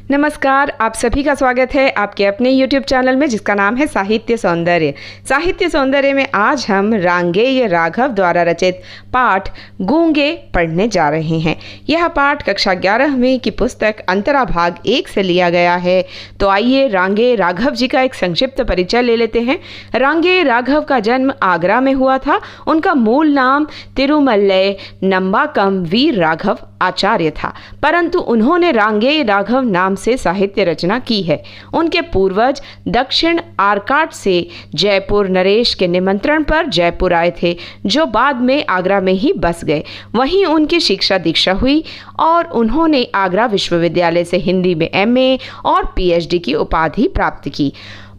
नमस्कार, आप सभी का स्वागत है आपके अपने YouTube चैनल में जिसका नाम है साहित्य सौंदर्य। साहित्य सौंदर्य में आज हम रांगेय राघव द्वारा रचित पाठ गूंगे पढ़ने जा रहे हैं। यह पाठ कक्षा 11वीं की पुस्तक अंतरा भाग 1 से लिया गया है। तो आइए रांगेय राघव जी का एक संक्षिप्त परिचय ले लेते हैं। रांगेय राघव का जन्म आगरा में हुआ था। उनका मूल नाम तिरुमल्लय नंबाकम वीर राघव आचार्य था, परंतु उन्होंने रांगेय राघव नाम से साहित्य रचना की है। उनके पूर्वज दक्षिण आरकाट से जयपुर नरेश के निमंत्रण पर जयपुर आए थे, जो बाद में आगरा में ही बस गए। वहीं उनकी शिक्षा दीक्षा हुई और उन्होंने आगरा विश्वविद्यालय से हिंदी में MA और PhD की उपाधि प्राप्त की।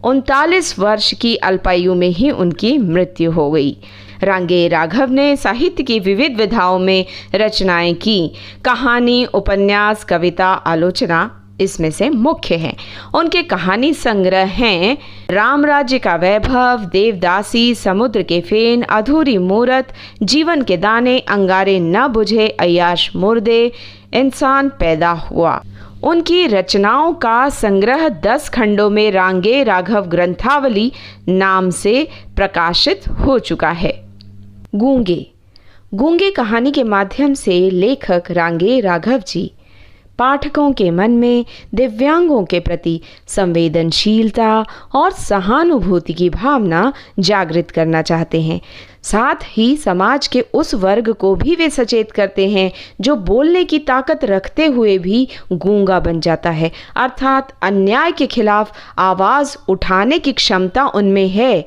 39 वर्ष की अल्पायु में ही उनकी मृत्यु हो गई। रांगेय राघव ने साहित्य की विविध विधाओं में रचनाएं की। कहानी, उपन्यास, कविता, आलोचना इसमें से मुख्य हैं। उनके कहानी संग्रह हैं राम राज्य का वैभव, देवदासी, समुद्र के फेन, अधूरी मूरत, जीवन के दाने, अंगारे न बुझे, अय्याश मुर्दे, इंसान पैदा हुआ। उनकी रचनाओं का संग्रह 10 खंडों में रांगेय राघव ग्रंथावली नाम से प्रकाशित हो चुका है। गूंगे कहानी के माध्यम से लेखक रांगेय राघव जी पाठकों के मन में दिव्यांगों के प्रति संवेदनशीलता और सहानुभूति की भावना जागृत करना चाहते हैं। साथ ही समाज के उस वर्ग को भी वे सचेत करते हैं जो बोलने की ताकत रखते हुए भी गूंगा बन जाता है, अर्थात अन्याय के खिलाफ आवाज उठाने की क्षमता उनमें है,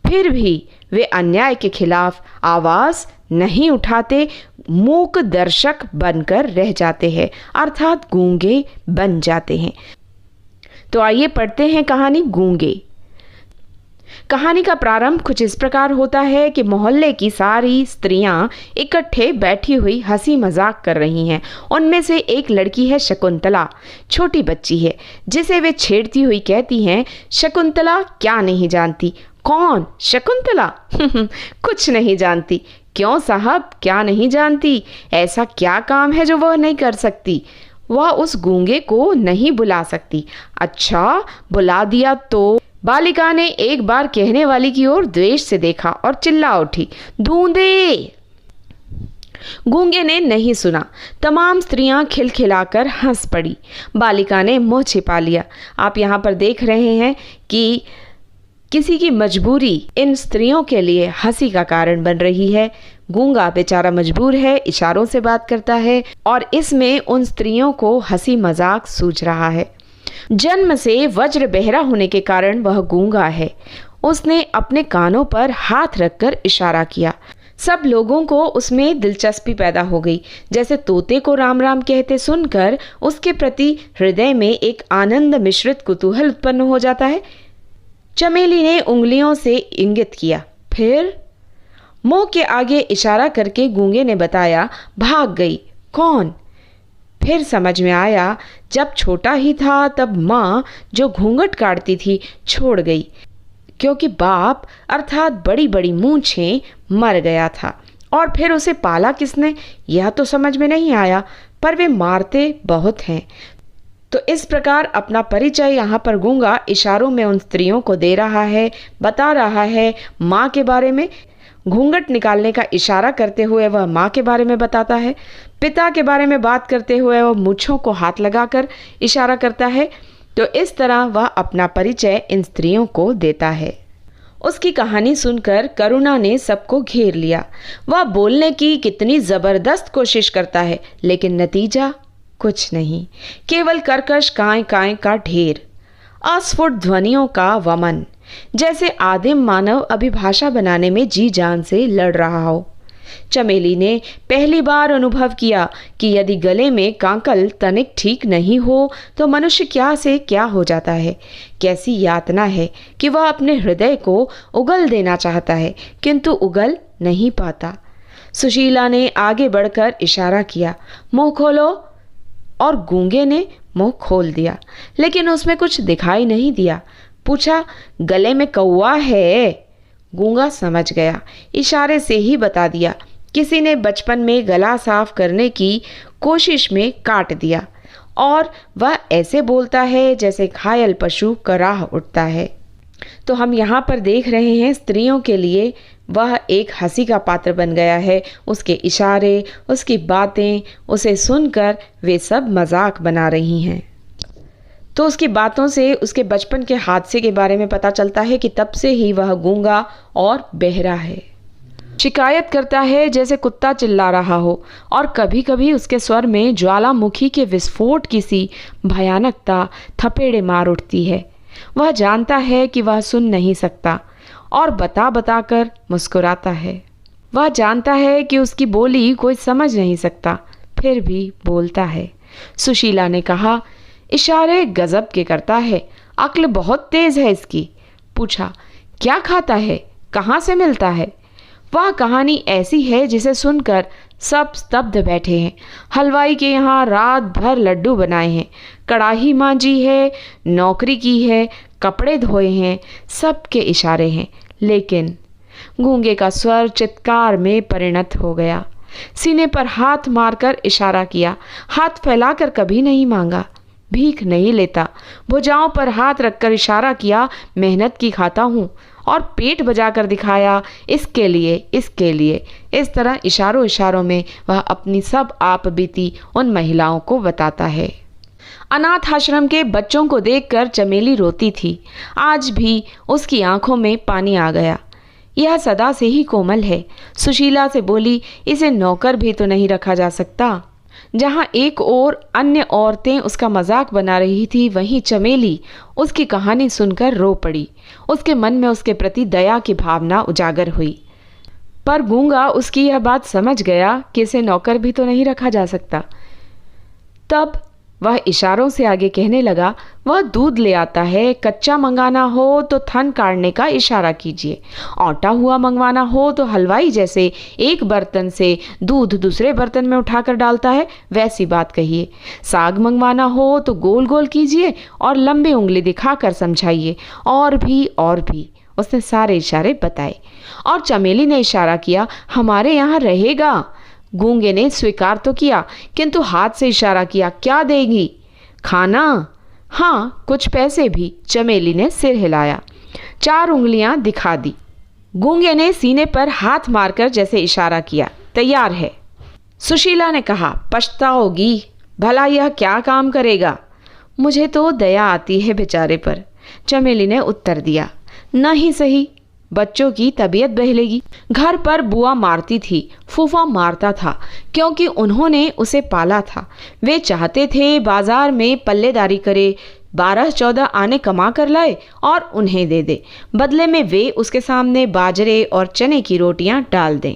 फिर भी वे अन्याय के खिलाफ आवाज नहीं उठाते, मूक दर्शक बनकर रह जाते हैं, अर्थात गूंगे बन जाते हैं। तो आइए पढ़ते हैं कहानी गूंगे। कहानी का प्रारंभ कुछ इस प्रकार होता है कि मोहल्ले की सारी स्त्रियां इकट्ठे बैठी हुई हंसी मजाक कर रही हैं। उनमें से एक लड़की है शकुंतला, छोटी बच्ची है, जिसे वे छेड़ती हुई कहती हैं, शकुंतला क्या नहीं जानती? कौन? शकुंतला? कुछ नहीं जानती। क्यों साहब, क्या नहीं जानती? ऐसा क्या काम है जो वह नहीं कर सकती? वह उस गूंगे को नहीं बुला सकती। अच्छा, बुला दिया तो? बालिका ने एक बार कहने वाली की ओर द्वेष से देखा और चिल्ला उठी, धूंधे! गूंगे ने नहीं सुना। तमाम स्त्रियां खिलखिलाकर हंस पड़ी। बालिका ने मुंह छिपा लिया। आप यहाँ पर देख रहे हैं कि किसी की मजबूरी इन स्त्रियों के लिए हंसी का कारण बन रही है। गूंगा बेचारा मजबूर है, इशारों से बात करता है और इसमें उन स्त्रियों को हंसी मजाक सूझ रहा है। जन्म से वज्र बहरा होने के कारण वह गूंगा है। उसने अपने कानों पर हाथ रखकर इशारा किया। सब लोगों को उसमें दिलचस्पी पैदा हो गई। जैसे तोते को राम राम कहते सुनकर उसके प्रति हृदय में एक आनंद मिश्रित कुतूहल उत्पन्न हो जाता है। चमेली ने उंगलियों से इंगित किया, फिर मुंह के आगे इशारा करके गूंगे ने बताया, भाग गई। कौन? फिर समझ में आया, जब छोटा ही था तब माँ जो घूंघट काटती थी छोड़ गई, क्योंकि बाप अर्थात बड़ी बड़ी मूंछें मर गया था। और फिर उसे पाला किसने, यह तो समझ में नहीं आया, पर वे मारते बहुत हैं। तो इस प्रकार अपना परिचय यहाँ पर गूंगा इशारों में उन स्त्रियों को दे रहा है, बता रहा है माँ के बारे में। घूंघट निकालने का इशारा करते हुए वह माँ के बारे में बताता है। पिता के बारे में बात करते हुए वह मूंछों को हाथ लगाकर इशारा करता है। तो इस तरह वह अपना परिचय इन स्त्रियों को देता है। उसकी कहानी सुनकर करुणा ने सबको घेर लिया। वह बोलने की कितनी जबरदस्त कोशिश करता है, लेकिन नतीजा कुछ नहीं, केवल कर्कश काय काय का ढेर, अस्फुट ध्वनियों का वमन, जैसे आदिम मानव अभिभाषा बनाने में जी जान से लड़ रहा हो। चमेली ने पहली बार अनुभव किया कि यदि गले में कांकल तनिक ठीक नहीं हो तो मनुष्य क्या से क्या हो जाता है। कैसी यातना है कि वह अपने हृदय को उगल देना चाहता है, किंतु उगल नहीं पाता। सुशीला ने आगे बढ़कर इशारा किया, मुंह खोलो, और गूंगे ने मुंह खोल दिया, लेकिन उसमें कुछ दिखाई नहीं दिया। पूछा, गले में कौवा है? गूंगा समझ गया, इशारे से ही बता दिया, किसी ने बचपन में गला साफ करने की कोशिश में काट दिया। और वह ऐसे बोलता है जैसे घायल पशु कराह उठता है। तो हम यहाँ पर देख रहे हैं स्त्रियों के लिए वह एक हंसी का पात्र बन गया है। उसके इशारे, उसकी बातें, उसे सुनकर वे सब मजाक बना रही हैं। तो उसकी बातों से उसके बचपन के हादसे के बारे में पता चलता है कि तब से ही वह गूंगा और बहरा है। शिकायत करता है जैसे कुत्ता चिल्ला रहा हो, और कभी कभी उसके स्वर में ज्वालामुखी के विस्फोट की सी भयानकता थपेड़े मार उठती है। वह जानता है कि वह सुन नहीं सकता और बता बता कर मुस्कुराता है। वह जानता है कि उसकी बोली कोई समझ नहीं सकता, फिर भी बोलता है। सुशीला ने कहा, इशारे गजब के करता है, अक्ल बहुत तेज है इसकी। पूछा, क्या खाता है, कहाँ से मिलता है? वह कहानी ऐसी है जिसे सुनकर सब स्तब्ध बैठे हैं। हलवाई के यहाँ रात भर लड्डू बनाए हैं, कड़ाही मांजी है, नौकरी की है, कपड़े धोए हैं, सबके इशारे हैं। लेकिन गूंगे का स्वर चित्कार में परिणत हो गया। सीने पर हाथ मारकर इशारा किया, हाथ फैलाकर कभी नहीं मांगा, भीख नहीं लेता। भुजाओं पर हाथ रखकर इशारा किया, मेहनत की खाता हूँ, और पेट बजाकर दिखाया, इसके लिए, इसके लिए। इस तरह इशारों इशारों में वह अपनी सब आप बीती उन महिलाओं को बताता है। अनाथ आश्रम के बच्चों को देखकर चमेली रोती थी। आज भी उसकी आंखों में पानी आ गया। यह सदा से ही कोमल है। सुशीला से बोली, इसे नौकर भी तो नहीं रखा जा सकता। जहाँ एक और अन्य औरतें उसका मजाक बना रही थी, वहीं चमेली उसकी कहानी सुनकर रो पड़ी। उसके मन में उसके प्रति दया की भावना उजागर हुई। पर गूंगा उसकी यह बात समझ गया कि इसे नौकर भी तो नहीं रखा जा सकता। तब वह इशारों से आगे कहने लगा, वह दूध ले आता है, कच्चा मंगाना हो तो थन काटने का इशारा कीजिए, औटा हुआ मंगवाना हो तो हलवाई जैसे एक बर्तन से दूध दूसरे बर्तन में उठाकर डालता है वैसी बात कहिए, साग मंगवाना हो तो गोल गोल कीजिए और लंबे उंगली दिखाकर समझाइए, और भी। उसने सारे इशारे बताए और चमेली ने इशारा किया, हमारे यहाँ रहेगा। गूंगे ने स्वीकार तो किया, किंतु हाथ से इशारा किया, क्या देगी? खाना? हाँ, कुछ पैसे भी। चमेली ने सिर हिलाया, 4 उंगलियां दिखा दी। गूंगे ने सीने पर हाथ मारकर जैसे इशारा किया, तैयार है। सुशीला ने कहा, पछताओगी, भला यह क्या काम करेगा? मुझे तो दया आती है बेचारे पर। चमेली ने उत्तर दिया, न ही सही, बच्चों की तबीयत बहलेगी। घर पर बुआ मारती थी, फूफा मारता था, क्योंकि उन्होंने उसे पाला था। वे चाहते थे बाजार में पल्लेदारी करे, 12-14 आने कमा कर लाए और उन्हें दे दे, बदले में वे उसके सामने बाजरे और चने की रोटियां डाल दें।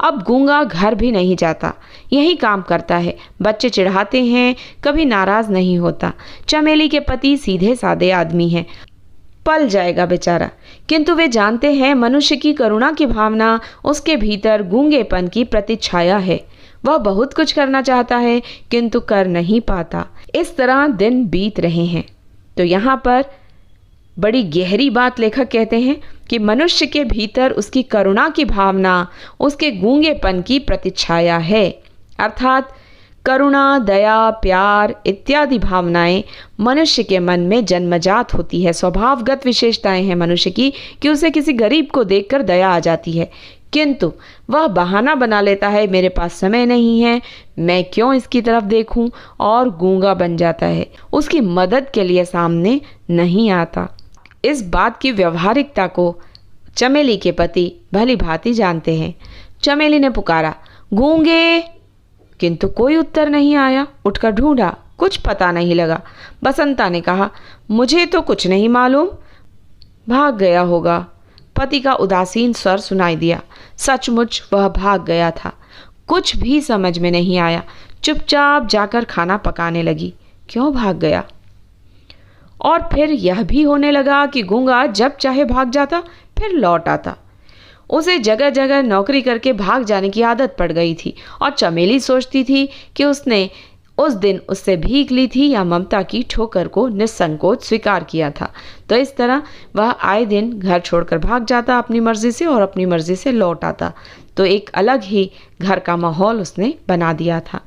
अब गूंगा घर भी नहीं जाता, यही काम करता है। बच्चे चिढ़ाते हैं, कभी नाराज नहीं होता। चमेली के पति सीधे साधे आदमी हैं, पल जाएगा बेचारा, किंतु वे जानते हैं मनुष्य की करुणा की भावना उसके भीतर गूंगेपन की प्रतिछाया है। वह बहुत कुछ करना चाहता है किंतु कर नहीं पाता। इस तरह दिन बीत रहे हैं। तो यहाँ पर बड़ी गहरी बात लेखक कहते हैं कि मनुष्य के भीतर उसकी करुणा की भावना उसके गूंगेपन की प्रतिछाया है, अर्थात करुणा, दया, प्यार इत्यादि भावनाएं मनुष्य के मन में जन्मजात होती है। स्वभावगत विशेषताएं हैं मनुष्य की कि उसे किसी गरीब को देखकर दया आ जाती है, किंतु वह बहाना बना लेता है, मेरे पास समय नहीं है, मैं क्यों इसकी तरफ देखूं, और गूंगा बन जाता है। उसकी मदद के लिए सामने नहीं आता। इस बात की व्यवहारिकता को चमेली के पति भली भांति जानते हैं। चमेली ने पुकारा, गूंगे, किंतु कोई उत्तर नहीं आया। उठकर ढूंढा, कुछ पता नहीं लगा। बसंता ने कहा, मुझे तो कुछ नहीं मालूम, भाग गया होगा। पति का उदासीन स्वर सुनाई दिया। सचमुच वह भाग गया था। कुछ भी समझ में नहीं आया। चुपचाप जाकर खाना पकाने लगी। क्यों भाग गया? और फिर यह भी होने लगा कि गूंगा जब चाहे भाग जाता, फिर लौट आता। उसे जगह जगह नौकरी करके भाग जाने की आदत पड़ गई थी, और चमेली सोचती थी कि उसने उस दिन उससे भीख ली थी या ममता की ठोकर को निसंकोच स्वीकार किया था। तो इस तरह वह आए दिन घर छोड़कर भाग जाता अपनी मर्जी से, और अपनी मर्जी से लौट आता। तो एक अलग ही घर का माहौल उसने बना दिया था।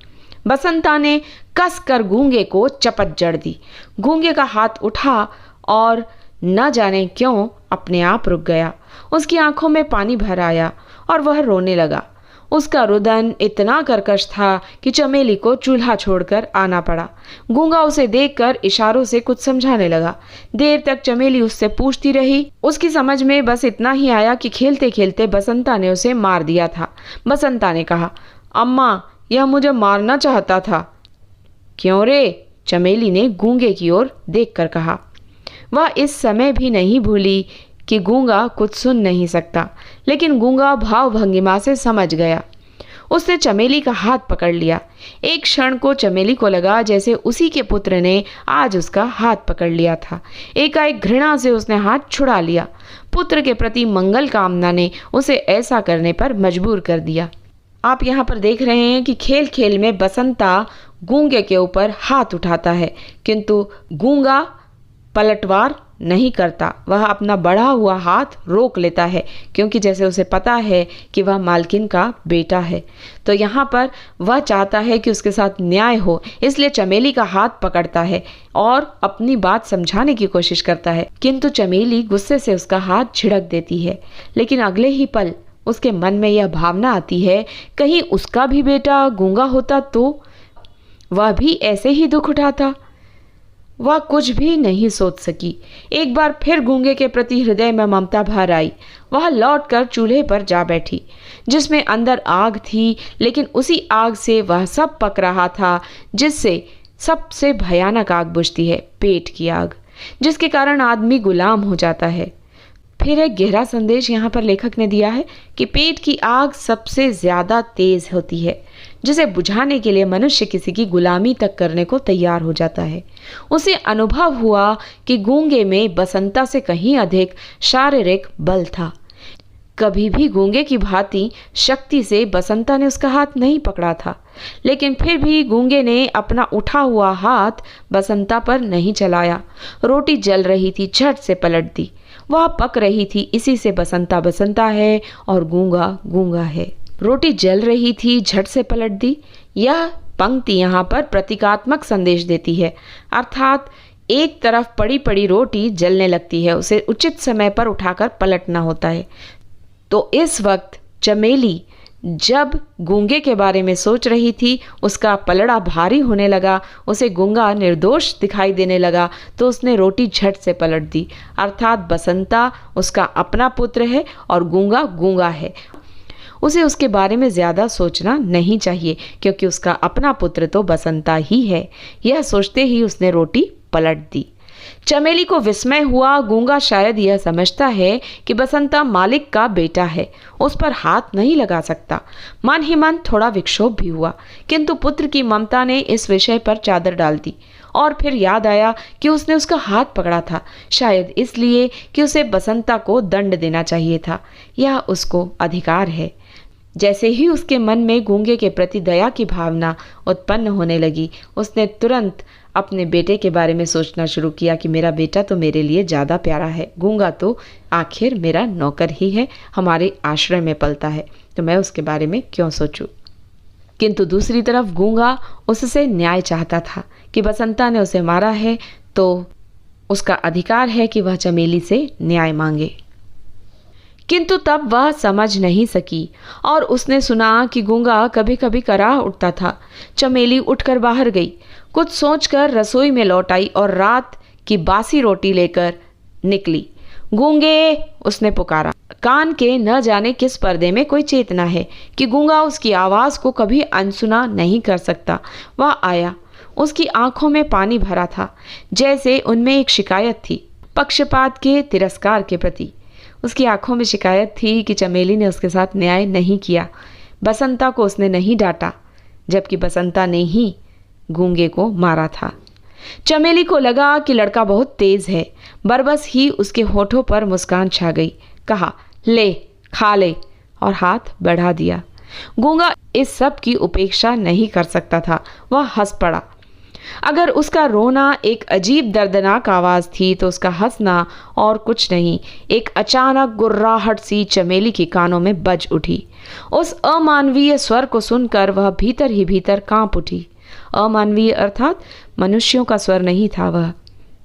बसंता ने कसकर गूंगे को चपत जड़ दी। गूंगे का हाथ उठा और न जाने क्यों अपने आप रुक गया। उसकी आंखों में पानी भर आया और वह रोने लगा। उसका रुदन इतना कर्कश था कि चमेली को चूल्हा छोड़कर आना पड़ा। गूंगा उसे देखकर इशारों से कुछ समझाने लगा। देर तक चमेली उससे पूछती रही। उसकी समझ में बस इतना ही आया कि खेलते खेलते बसंता ने उसे मार दिया था। बसंता ने कहा, अम्मा, यह मुझे मारना चाहता था। क्यों रे? चमेली ने गूंगे की ओर देखकर कहा। वह इस समय भी नहीं भूली कि गूंगा कुछ सुन नहीं सकता, लेकिन गूंगा भाव भंगिमा से समझ गया। उसने चमेली का हाथ पकड़ लिया। एक क्षण को चमेली को लगा जैसे उसी के पुत्र ने आज उसका हाथ पकड़ लिया था। एकाएक घृणा से उसने हाथ छुड़ा लिया। पुत्र के प्रति मंगल कामना ने उसे ऐसा करने पर मजबूर कर दिया। आप यहाँ पर देख रहे हैं कि खेल खेल में बसंता गूंगे के ऊपर हाथ उठाता है, किंतु गूंगा पलटवार नहीं करता। वह अपना बढ़ा हुआ हाथ रोक लेता है, क्योंकि जैसे उसे पता है कि वह मालकिन का बेटा है। तो यहाँ पर वह चाहता है कि उसके साथ न्याय हो, इसलिए चमेली का हाथ पकड़ता है और अपनी बात समझाने की कोशिश करता है, किंतु चमेली गुस्से से उसका हाथ झिड़क देती है। लेकिन अगले ही पल उसके मन में यह भावना आती है, कहीं उसका भी बेटा गूंगा होता तो वह भी ऐसे ही दुख उठाता। वह कुछ भी नहीं सोच सकी। एक बार फिर गूंगे के प्रति हृदय में ममता भर आई। वह लौटकर चूल्हे पर जा बैठी, जिसमें अंदर आग थी, लेकिन उसी आग से वह सब पक रहा था जिससे सबसे भयानक आग बुझती है, पेट की आग, जिसके कारण आदमी गुलाम हो जाता है। फिर एक गहरा संदेश यहाँ पर लेखक ने दिया है कि पेट की आग सबसे ज्यादा तेज होती है, जिसे बुझाने के लिए मनुष्य किसी की गुलामी तक करने को तैयार हो जाता है। उसे अनुभव हुआ कि गूंगे में बसंता से कहीं अधिक शारीरिक बल था। कभी भी गूंगे की भांति शक्ति से बसंता ने उसका हाथ नहीं पकड़ा था, लेकिन फिर भी गूंगे ने अपना उठा हुआ हाथ बसंता पर नहीं चलाया। रोटी जल रही थी, झट से पलट दी। वह पक रही थी, इसी से बसंता बसंता है और गूंगा गूंगा है। रोटी जल रही थी, झट से पलट दी। यह पंक्ति यहाँ पर प्रतीकात्मक संदेश देती है, अर्थात एक तरफ पड़ी पड़ी रोटी जलने लगती है, उसे उचित समय पर उठाकर पलटना होता है। तो इस वक्त चमेली जब गूंगे के बारे में सोच रही थी, उसका पलड़ा भारी होने लगा, उसे गूंगा निर्दोष दिखाई देने लगा, तो उसने रोटी झट से पलट दी। अर्थात बसंता उसका अपना पुत्र है और गूंगा गूंगा है। उसे उसके बारे में ज़्यादा सोचना नहीं चाहिए, क्योंकि उसका अपना पुत्र तो बसंता ही है। यह सोचते ही उसने रोटी पलट दी। चमेली को विस्मय हुआ। गूंगा शायद यह समझता है कि बसंता मालिक का बेटा है, उस पर हाथ नहीं लगा सकता। मन ही मन थोड़ा विक्षोभ भी हुआ, किंतु पुत्र की ममता ने इस विषय पर चादर डाल दी। और फिर याद आया कि उसने उसका हाथ पकड़ा था, शायद इसलिए कि उसे बसंता को दंड देना चाहिए था। यह उसको अधिकार है। जैसे ही उसके मन में गूंगे के प्रति दया की भावना उत्पन्न होने लगी, उसने तुरंत अपने बेटे के बारे में सोचना शुरू किया कि मेरा बेटा तो मेरे लिए ज़्यादा प्यारा है, गूंगा तो आखिर मेरा नौकर ही है, हमारे आश्रय में पलता है, तो मैं उसके बारे में क्यों सोचूं। किंतु दूसरी तरफ गूंगा उससे न्याय चाहता था कि बसंता ने उसे मारा है तो उसका अधिकार है कि वह चमेली से न्याय मांगे। किंतु तब वह समझ नहीं सकी और उसने सुना कि गूंगा कभी कभी कराह उठता था। चमेली उठकर बाहर गई, कुछ सोचकर रसोई में लौट आई और रात की बासी रोटी लेकर निकली। गूंगे, उसने पुकारा। कान के न जाने किस पर्दे में कोई चेतना है कि गूंगा उसकी आवाज को कभी अनसुना नहीं कर सकता। वह आया। उसकी आंखों में पानी भरा था, जैसे उनमें एक शिकायत थी, पक्षपात के, तिरस्कार के प्रति। उसकी आंखों में शिकायत थी कि चमेली ने उसके साथ न्याय नहीं किया, बसंता को उसने नहीं डांटा, जबकि बसंता ने ही गूंगे को मारा था। चमेली को लगा कि लड़का बहुत तेज है। बरबस ही उसके होठों पर मुस्कान छा गई। कहा, ले, खा ले, और हाथ बढ़ा दिया। गूंगा इस सब की उपेक्षा नहीं कर सकता था। वह हंस पड़ा। अगर उसका रोना एक अजीब दर्दनाक आवाज थी तो उसका हंसना और कुछ नहीं, एक अचानक गुर्राहट सी चमेली के कानों में बज उठी। उस अमानवीय स्वर को सुनकर वह भीतर ही भीतर कांप उठी। अमानवीय अर्थात मनुष्यों का स्वर नहीं था वह।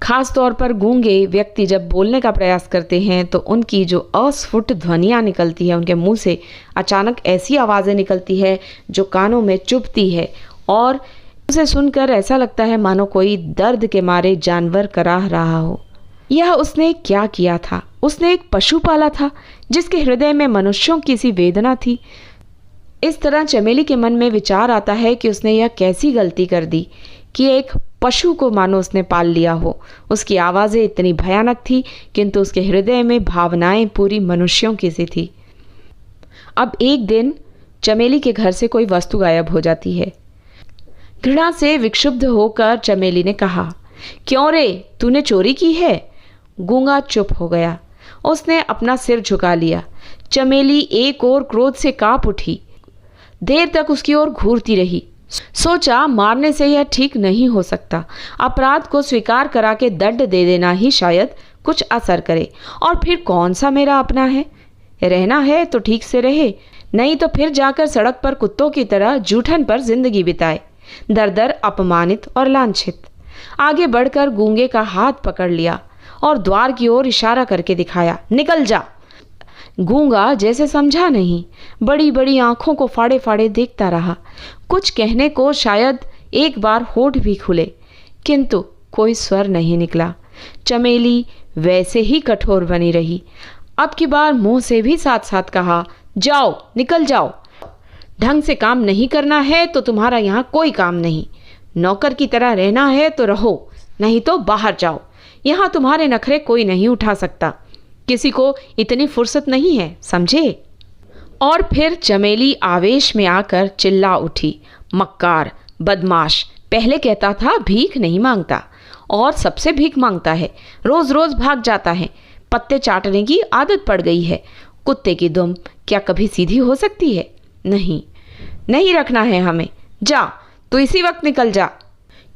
खास तौर पर गूंगे व्यक्ति जब बोलने का प्रयास करते हैं तो उनकी जो अस्फुट ध्वनियाँ निकलती है, उनके मुंह से अचानक ऐसी आवाज़ें निकलती है जो कानों में चुभती है और उसे सुनकर ऐसा लगता है मानो कोई दर्द के मारे जानवर कराह रहा हो। यह उसने क्या किया था? उसने एक पशु पाला था जिसके हृदय में मनुष्यों की सी वेदना थी। इस तरह चमेली के मन में विचार आता है कि उसने यह कैसी गलती कर दी कि एक पशु को मानो उसने पाल लिया हो। उसकी आवाज़ें इतनी भयानक थी किंतु उसके हृदय में भावनाएं पूरी मनुष्यों की सी थी। अब एक दिन चमेली के घर से कोई वस्तु गायब हो जाती है। घृणा से विक्षुब्ध होकर चमेली ने कहा, क्यों रे, तूने चोरी की है? गूंगा चुप हो गया। उसने अपना सिर झुका लिया। चमेली एक और क्रोध से कांप उठी। देर तक उसकी ओर घूरती रही। सोचा मारने से यह ठीक नहीं हो सकता। अपराध को स्वीकार करा के दंड दे देना ही शायद कुछ असर करे। और फिर कौन सा मेरा अपना है? रहना है तो ठीक से रहे, नहीं तो फिर जाकर सड़क पर कुत्तों की तरह जूठन पर जिंदगी बिताए, दर दर अपमानित और लांछित। आगे बढ़कर गूंगे का हाथ पकड़ लिया और द्वार की ओर इशारा करके दिखाया, निकल जा। गूंगा जैसे समझा नहीं, बड़ी बड़ी आंखों को फाड़े फाड़े देखता रहा। कुछ कहने को शायद एक बार होठ भी खुले किंतु कोई स्वर नहीं निकला। चमेली वैसे ही कठोर बनी रही। अब की बार मुंह से भी साथ साथ कहा, जाओ, निकल जाओ। ढंग से काम नहीं करना है तो तुम्हारा यहाँ कोई काम नहीं। नौकर की तरह रहना है तो रहो, नहीं तो बाहर जाओ। यहाँ तुम्हारे नखरे कोई नहीं उठा सकता। किसी को इतनी फुर्सत नहीं है, समझे? और फिर चमेली आवेश में आकर चिल्ला उठी, मक्कार, बदमाश। पहले कहता था भीख नहीं मांगता और सबसे भीख मांगता है। रोज रोज भाग जाता है। पत्ते चाटने की आदत पड़ गई है। कुत्ते की दुम क्या कभी सीधी हो सकती है? नहीं, नहीं रखना है हमें। जा, तो इसी वक्त निकल जा।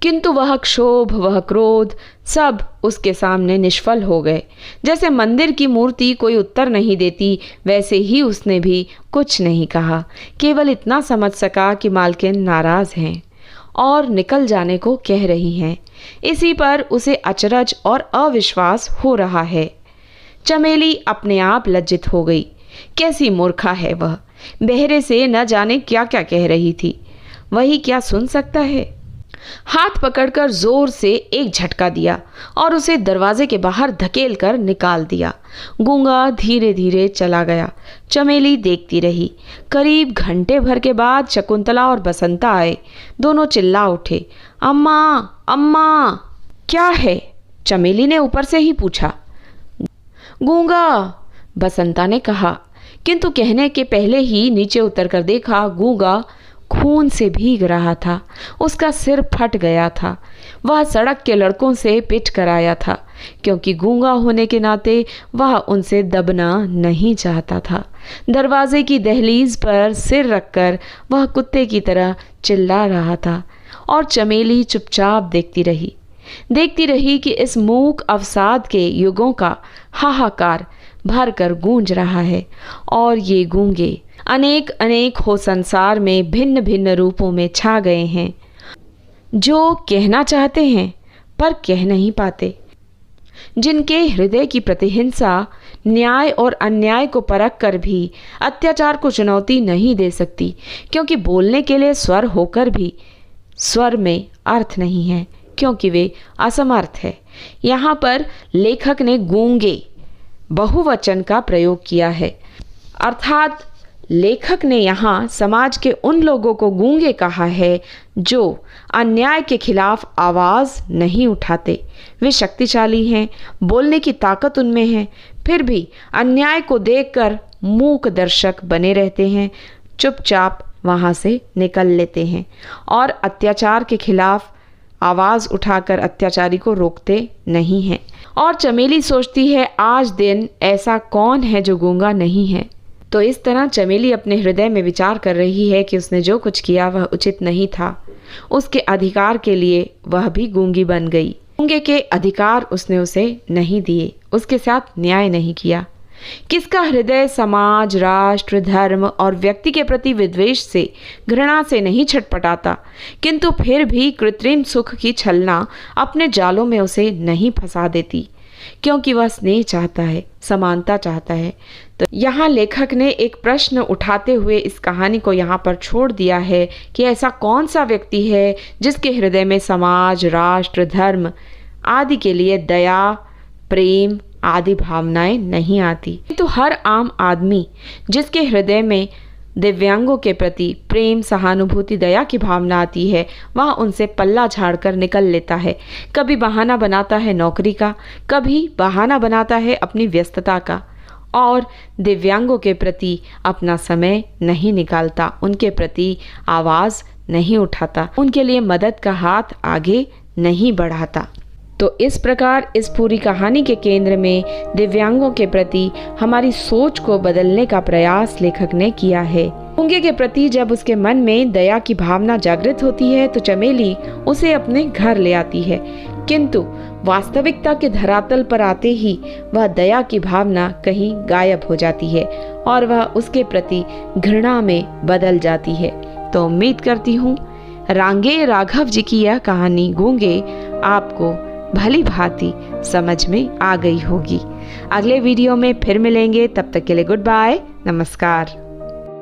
किंतु वह क्षोभ, वह क्रोध सब उसके सामने निष्फल हो गए। जैसे मंदिर की मूर्ति कोई उत्तर नहीं देती, वैसे ही उसने भी कुछ नहीं कहा। केवल इतना समझ सका कि मालकिन नाराज हैं और निकल जाने को कह रही हैं। इसी पर उसे अचरज और अविश्वास हो रहा है। चमेली अपने आप लज्जित हो गई। कैसी मूर्खा है वह। बहरे से न जाने क्या क्या कह रही थी। वही क्या सुन सकता है। हाथ पकड़कर जोर से एक झटका दिया और उसे दरवाजे के बाहर धकेल कर निकाल दिया। गूंगा धीरे धीरे चला गया। चमेली देखती रही। करीब घंटे भर के बाद शकुंतला और बसंता आए। दोनों चिल्ला उठे, अम्मा, अम्मा। क्या है? चमेली ने ऊपर से ही पूछा। गूंगा, बसंता ने कहा, किंतु कहने के पहले ही नीचे उतरकर देखा गूंगा खून से भीग रहा था। उसका सिर फट गया था। वह सड़क के लड़कों से पिट कर आया था क्योंकि गूंगा होने के नाते वह उनसे दबना नहीं चाहता था। दरवाजे की दहलीज पर सिर रखकर वह कुत्ते की तरह चिल्ला रहा था और चमेली चुपचाप देखती रही कि इस मूक अवसाद के युगों का हाहाकार भर कर गूंज रहा है और ये गूंगे अनेक अनेक हो संसार में भिन्न भिन्न रूपों में छा गए हैं, जो कहना चाहते हैं पर कह नहीं पाते, जिनके हृदय की प्रतिहिंसा न्याय और अन्याय को परख कर भी अत्याचार को चुनौती नहीं दे सकती, क्योंकि बोलने के लिए स्वर होकर भी स्वर में अर्थ नहीं है, क्योंकि वे असमर्थ है। यहाँ पर लेखक ने गूंगे बहुवचन का प्रयोग किया है, अर्थात लेखक ने यहाँ समाज के उन लोगों को गूंगे कहा है जो अन्याय के खिलाफ आवाज़ नहीं उठाते। वे शक्तिशाली हैं, बोलने की ताकत उनमें है, फिर भी अन्याय को देखकर मूक दर्शक बने रहते हैं, चुपचाप वहाँ से निकल लेते हैं और अत्याचार के खिलाफ आवाज़ उठाकर अत्याचारी को रोकते नहीं हैं। और चमेली सोचती है, आज दिन ऐसा कौन है जो गूंगा नहीं है। तो इस तरह चमेली अपने हृदय में विचार कर रही है कि उसने जो कुछ किया वह उचित नहीं था। उसके अधिकार के लिए वह भी गूंगी बन गई। गूंगे के अधिकार उसने उसे नहीं दिए, उसके साथ न्याय नहीं किया। किसका हृदय समाज, राष्ट्र, धर्म और व्यक्ति के प्रति विद्वेष से, घृणा से नहीं छटपटाता, किंतु फिर भी कृत्रिम सुख की छलना अपने जालों में उसे नहीं फंसा देती, क्योंकि वह स्नेह चाहता है, समानता चाहता है। तो यहाँ लेखक ने एक प्रश्न उठाते हुए इस कहानी को यहाँ पर छोड़ दिया है कि ऐसा कौन सा व्यक्ति है जिसके हृदय में समाज, राष्ट्र, धर्म आदि के लिए दया, प्रेम आदि भावनाएं नहीं आती। तो हर आम आदमी जिसके हृदय में दिव्यांगों के प्रति प्रेम, सहानुभूति, दया की भावना आती है, वह उनसे पल्ला झाड़कर निकल लेता है। कभी बहाना बनाता है नौकरी का, कभी बहाना बनाता है अपनी व्यस्तता का, और दिव्यांगों के प्रति अपना समय नहीं निकालता, उनके प्रति आवाज़ नहीं उठाता, उनके लिए मदद का हाथ आगे नहीं बढ़ाता। तो इस प्रकार इस पूरी कहानी के केंद्र में दिव्यांगों के प्रति हमारी सोच को बदलने का प्रयास लेखक ने किया है। गूंगे के प्रति जब उसके मन में दया की भावना जागृत होती है तो चमेली उसे अपने घर ले आती है, किंतु वास्तविकता के धरातल पर आते ही वह दया की भावना कहीं गायब हो जाती है और वह उसके प्रति घृणा में बदल जाती है। तो उम्मीद करती हूँ रांगे राघव जी की यह कहानी गूंगे आपको भली भांति समझ में आ गई होगी। अगले वीडियो में फिर मिलेंगे, तब तक के लिए गुड बाय, नमस्कार।